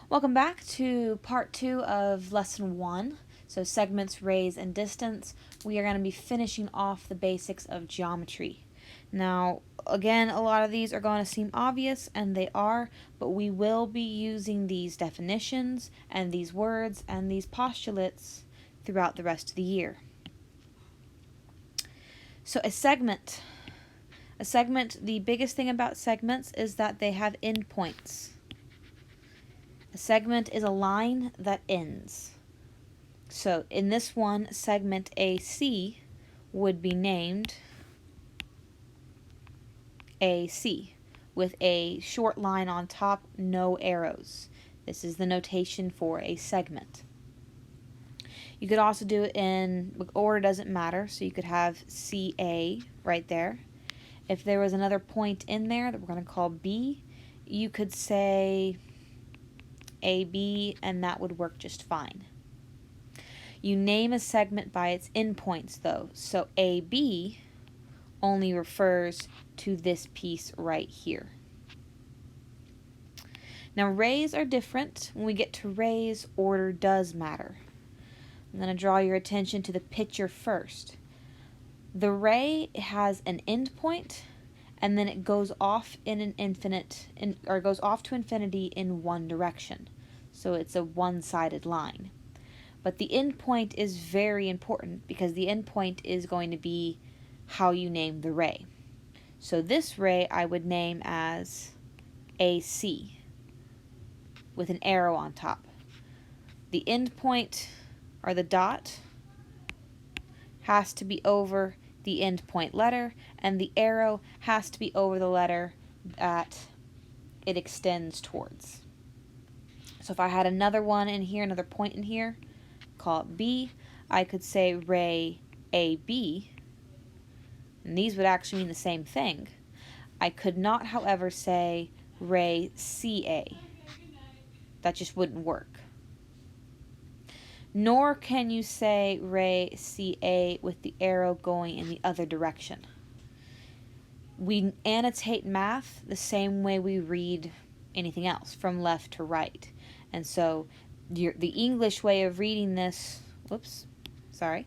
Welcome back to part 2 of lesson 1. So segments, rays, and distance. We are going to be finishing off the basics of geometry. Now, again, a lot of these are going to seem obvious, and they are, but we will be using these definitions and these words and these postulates throughout the rest of the year. So a segment, the biggest thing about segments is that they have endpoints. A segment is a line that ends. So in this one, segment AC would be named AC with a short line on top, no arrows. This is the notation for a segment. You could also do it in order, doesn't matter, so you could have CA right there. If there was another point in there that we're going to call B, you could say AB, and that would work just fine. You name a segment by its endpoints, though. So AB only refers to this piece right here. Now, rays are different. When we get to rays, order does matter. I'm going to draw your attention to the picture first. The ray has an endpoint, and then it goes off in an infinite, or goes off to infinity in one direction. So it's a one-sided line. But the endpoint is very important because the endpoint is going to be how you name the ray. So this ray I would name as AC with an arrow on top. The endpoint, or the dot, has to be over the endpoint letter, and the arrow has to be over the letter that it extends towards. So if I had another one in here, another point in here, call it B, I could say ray AB, and these would actually mean the same thing. I could not, however, say ray CA. That just wouldn't work. Nor can you say ray CA with the arrow going in the other direction. We annotate math the same way we read anything else, from left to right. And so the English way of reading this, the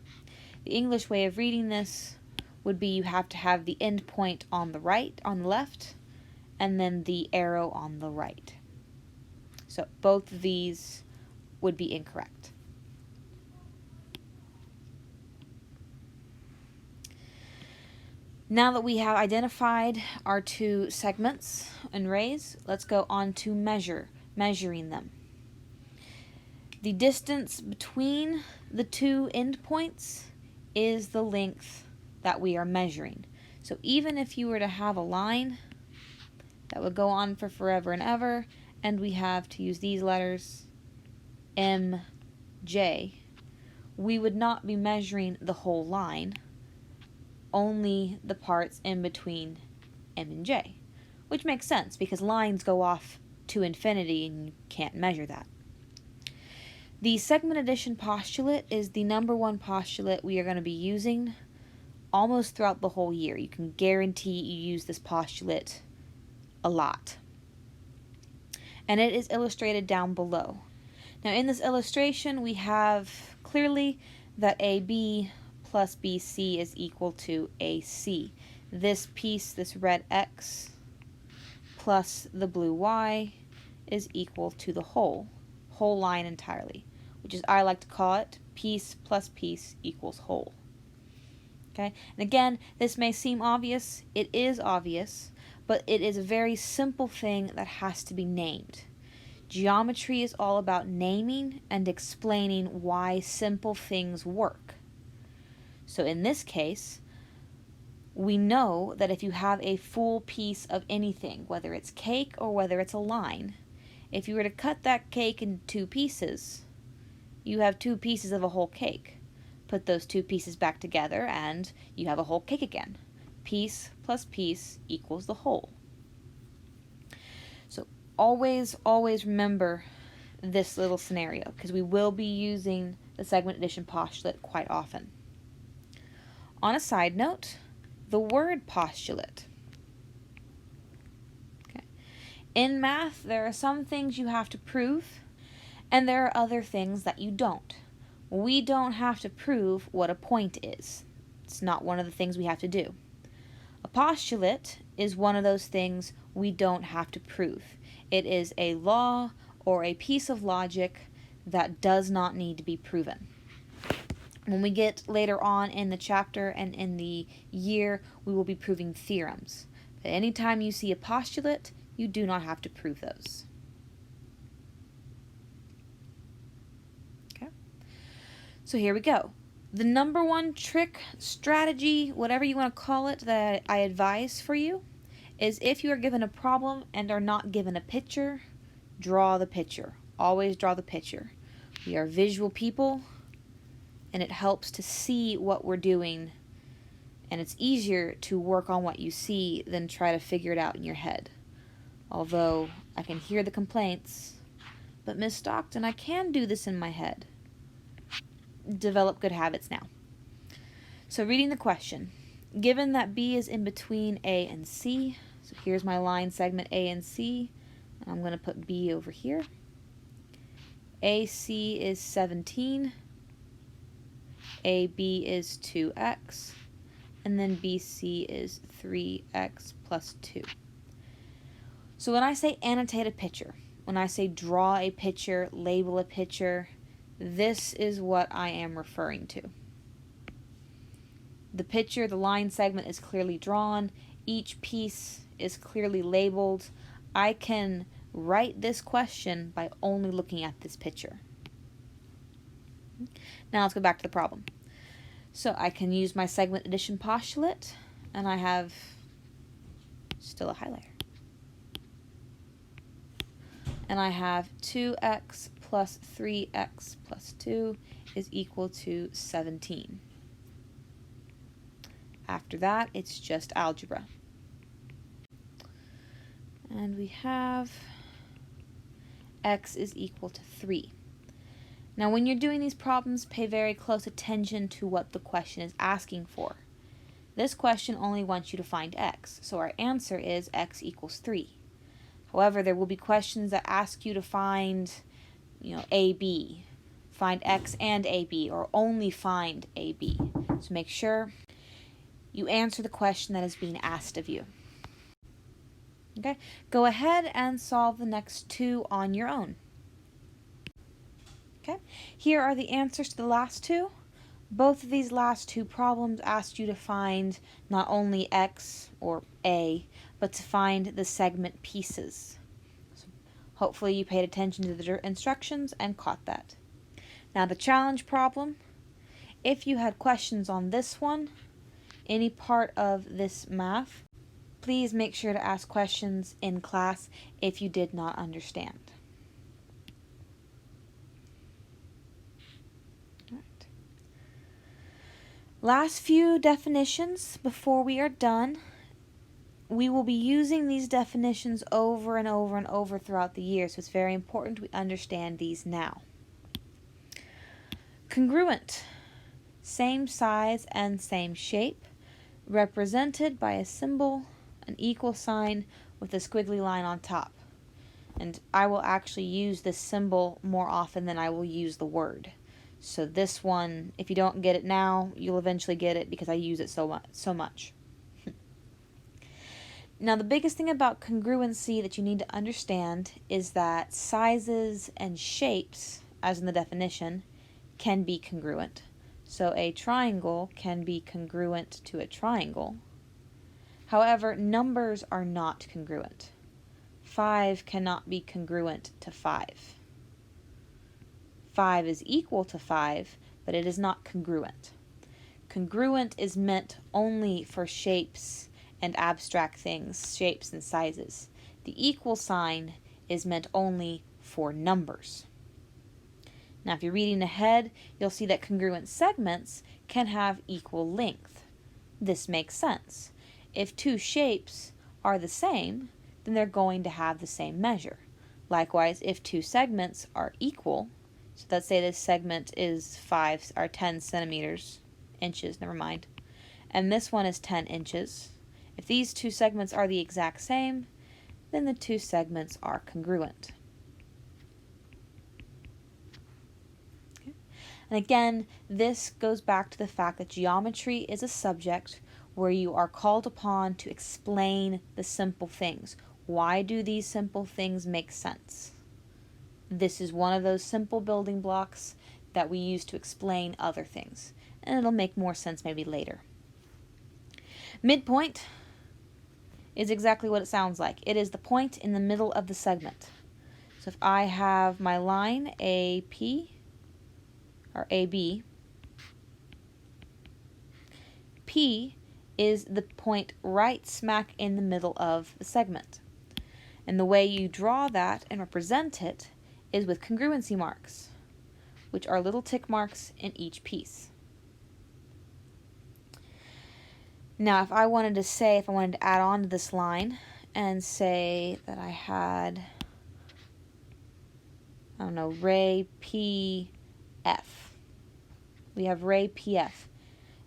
English way of reading this would be you have to have the end point on the right, on the left, and then the arrow on the right. So both of these would be incorrect. Now that we have identified our two segments and rays, let's go on to measuring them. The distance between the two endpoints is the length that we are measuring. So even if you were to have a line that would go on for forever and ever, and we have to use these letters, MJ, we would not be measuring the whole line, only the parts in between M and J, which makes sense because lines go off to infinity and you can't measure that. The segment addition postulate is the number one postulate we are going to be using almost throughout the whole year. You can guarantee you use this postulate a lot. And it is illustrated down below. Now in this illustration we have clearly that AB plus BC is equal to AC. This piece, this red X, plus the blue Y is equal to the whole line entirely, which is, I like to call it, piece plus piece equals whole. Okay, and again, this may seem obvious. It is obvious, but it is a very simple thing that has to be named. Geometry is all about naming and explaining why simple things work. So in this case, we know that if you have a full piece of anything, whether it's cake or whether it's a line, if you were to cut that cake into two pieces, you have two pieces of a whole cake. Put those two pieces back together and you have a whole cake again. Piece plus piece equals the whole. So always remember this little scenario because we will be using the segment addition postulate quite often. On a side note, the word postulate. Okay. In math, there are some things you have to prove And there are other things that you don't. We don't have to prove what a point is. It's not one of the things we have to do. A postulate is one of those things we don't have to prove. It is a law or a piece of logic that does not need to be proven. When we get later on in the chapter and in the year, we will be proving theorems. But anytime you see a postulate, you do not have to prove those. Okay? So here we go. The number one trick, strategy, whatever you want to call it, that I advise for you is if you are given a problem and are not given a picture, draw the picture. Always draw the picture. We are visual people, and it helps to see what we're doing, and it's easier to work on what you see than try to figure it out in your head. Although I can hear the complaints, but Miss Stockton, I can do this in my head. Develop good habits now. So reading the question, given that B is in between A and C, so here's my line segment A and C, I'm going to put B over here. AC is 17, AB is 2x, and then BC is 3x plus 2. So when I say annotate a picture, when I say draw a picture, label a picture, this is what I am referring to. The picture, the line segment is clearly drawn. Each piece is clearly labeled. I can write this question by only looking at this picture. Now let's go back to the problem. So I can use my segment addition postulate, and I have still a highlighter. And I have 2x plus 3x plus 2 is equal to 17. After that, it's just algebra. And we have x is equal to 3. Now when you're doing these problems, pay very close attention to what the question is asking for. This question only wants you to find x, so our answer is x equals 3. However, there will be questions that ask you to find, AB, find x and AB, or only find AB. So make sure you answer the question that is being asked of you. Okay, go ahead and solve the next two on your own. Okay, here are the answers to the last two. Both of these last two problems asked you to find not only x or a, but to find the segment pieces. So hopefully you paid attention to the instructions and caught that. Now the challenge problem, if you had questions on this one, any part of this math, please make sure to ask questions in class if you did not understand. Last few definitions before we are done. We will be using these definitions over and over and over throughout the year, so it's very important we understand these now. Congruent, same size and same shape, represented by a symbol, an equal sign with a squiggly line on top. And I will actually use this symbol more often than I will use the word. So this one, if you don't get it now, you'll eventually get it because I use it so much. Now the biggest thing about congruency that you need to understand is that sizes and shapes, as in the definition, can be congruent. So a triangle can be congruent to a triangle. However, numbers are not congruent. 5 cannot be congruent to 5. 5 is equal to 5, but it is not congruent. Congruent is meant only for shapes and abstract things, shapes and sizes. The equal sign is meant only for numbers. Now, if you're reading ahead, you'll see that congruent segments can have equal length. This makes sense. If two shapes are the same, then they're going to have the same measure. Likewise, if two segments are equal, so let's say this segment is 10 centimeters, inches, never mind, and this one is 10 inches. If these two segments are the exact same, then the two segments are congruent. And again, this goes back to the fact that geometry is a subject where you are called upon to explain the simple things. Why do these simple things make sense? This is one of those simple building blocks that we use to explain other things. And it'll make more sense maybe later. Midpoint is exactly what it sounds like. It is the point in the middle of the segment. So if I have my line AP, or AB, P is the point right smack in the middle of the segment. And the way you draw that and represent it is with congruency marks, which are little tick marks in each piece. Now, if I wanted to add on to this line and say that I had, I don't know, ray PF. We have ray PF.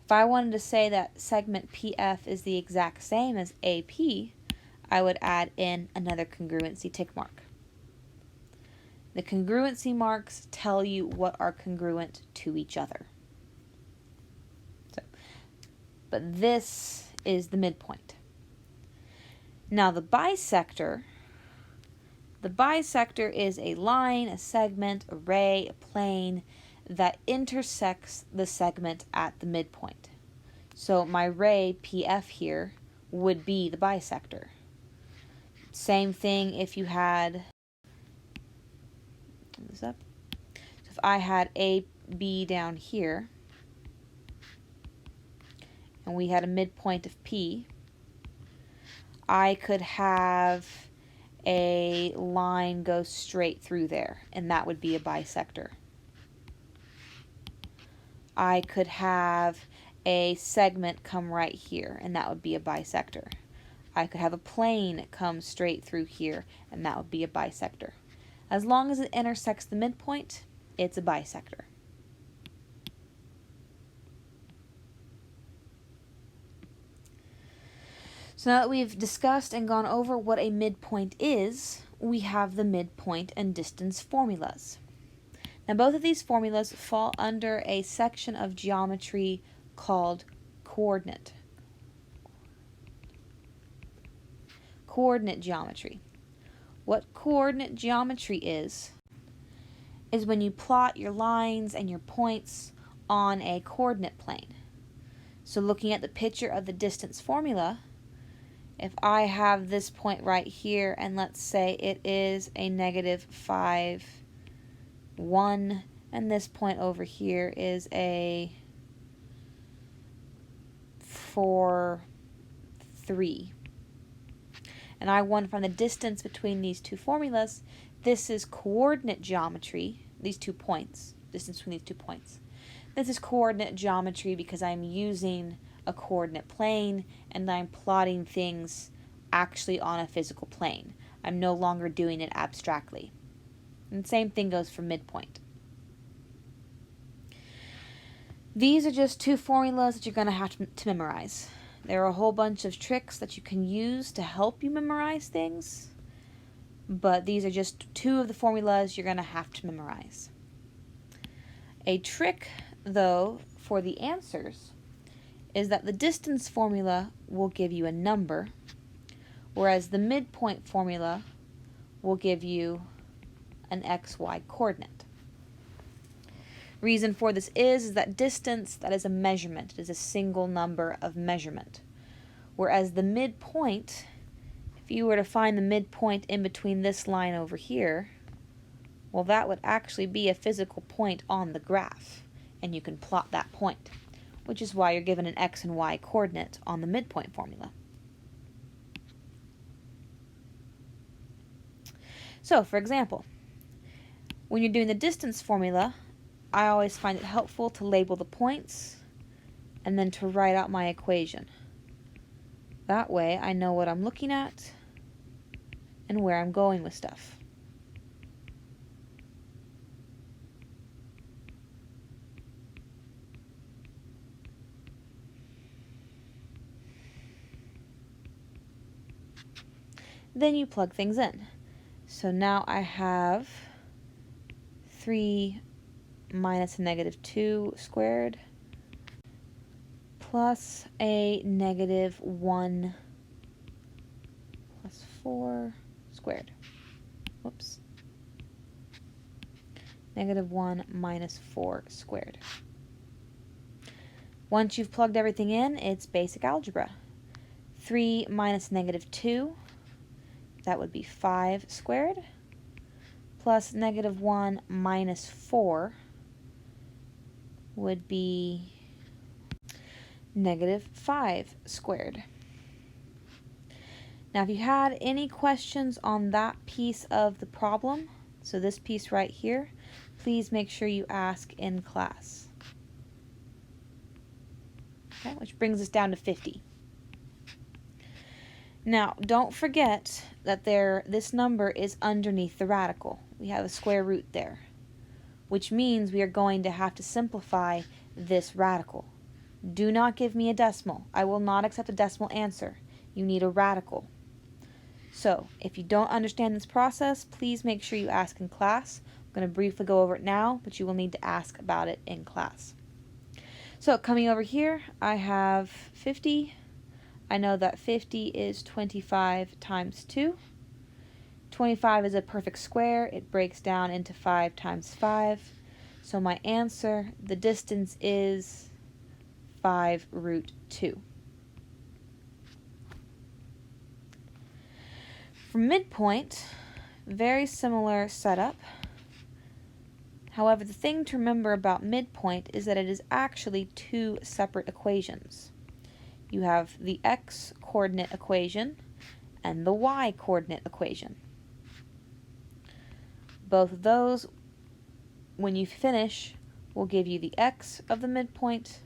If I wanted to say that segment PF is the exact same as AP, I would add in another congruency tick mark. The congruency marks tell you what are congruent to each other. But this is the midpoint. Now the bisector is a line, a segment, a ray, a plane that intersects the segment at the midpoint. So my ray PF here would be the bisector. Same thing if you had, this up. So if I had AB down here, and we had a midpoint of P, I could have a line go straight through there, and that would be a bisector. I could have a segment come right here, and that would be a bisector. I could have a plane come straight through here, and that would be a bisector. As long as it intersects the midpoint, it's a bisector. So now that we've discussed and gone over what a midpoint is, we have the midpoint and distance formulas. Now both of these formulas fall under a section of geometry called coordinate. Coordinate geometry. What coordinate geometry is when you plot your lines and your points on a coordinate plane. So looking at the picture of the distance formula, if I have this point right here, and let's say it is a -5, 1, and this point over here is a 4, 3. And I want to find the distance between these two formulas. This is coordinate geometry, these 2 points, distance between these 2 points. This is coordinate geometry because I'm using a coordinate plane and I'm plotting things actually on a physical plane. I'm no longer doing it abstractly. And the same thing goes for midpoint. These are just 2 formulas that you're going to have to memorize. There are a whole bunch of tricks that you can use to help you memorize things, but these are just 2 of the formulas you're going to have to memorize. A trick, though, for the answers is that the distance formula will give you a number, whereas the midpoint formula will give you an XY coordinate. Reason for this is that distance, that is a measurement. It is a single number of measurement. Whereas the midpoint, if you were to find the midpoint in between this line over here, well, that would actually be a physical point on the graph, and you can plot that point, which is why you're given an X and Y coordinate on the midpoint formula. So, for example, when you're doing the distance formula, I always find it helpful to label the points and then to write out my equation. That way I know what I'm looking at and where I'm going with stuff. Then you plug things in. So now I have 3 minus a negative 2 squared plus a negative 1 plus 4 squared. Whoops. Negative 1 minus 4 squared. Once you've plugged everything in, it's basic algebra. 3 minus negative 2, that would be 5 squared, plus negative 1 minus 4 would be negative 5 squared. Now, if you had any questions on that piece of the problem, so this piece right here, please make sure you ask in class. Okay, which brings us down to 50. Now, don't forget that this number is underneath the radical. We have a square root there, which means we are going to have to simplify this radical. Do not give me a decimal. I will not accept a decimal answer. You need a radical. So, if you don't understand this process, please make sure you ask in class. I'm going to briefly go over it now, but you will need to ask about it in class. So, coming over here, I have 50. I know that 50 is 25 times 2. 25 is a perfect square. It breaks down into 5 times 5. So my answer, the distance is 5 root 2. For midpoint, very similar setup. However, the thing to remember about midpoint is that it is actually two separate equations. You have the x-coordinate equation and the y-coordinate equation. Both of those, when you finish, will give you the x of the midpoint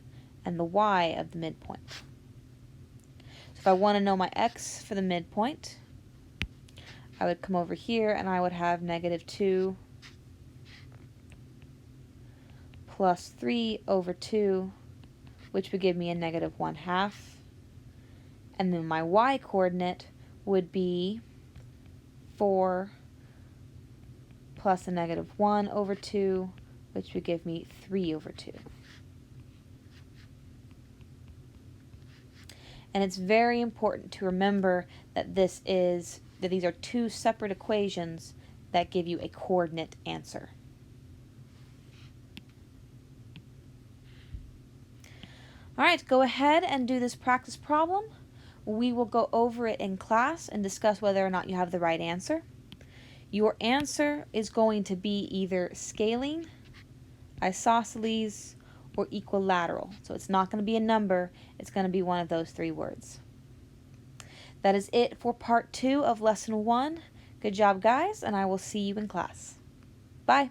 and the y of the midpoint. So if I want to know my x for the midpoint, I would come over here and I would have negative 2 plus 3 over 2, which would give me a negative 1/2. And then my y-coordinate would be 4 plus a negative 1 over 2, which would give me 3 over 2. And it's very important to remember that these are two separate equations that give you a coordinate answer. All right, go ahead and do this practice problem. We will go over it in class and discuss whether or not you have the right answer. Your answer is going to be either scaling, isosceles, or equilateral. So it's not going to be a number, it's going to be one of those three words. That is it for part 2 of lesson 1. Good job, guys, and I will see you in class. Bye.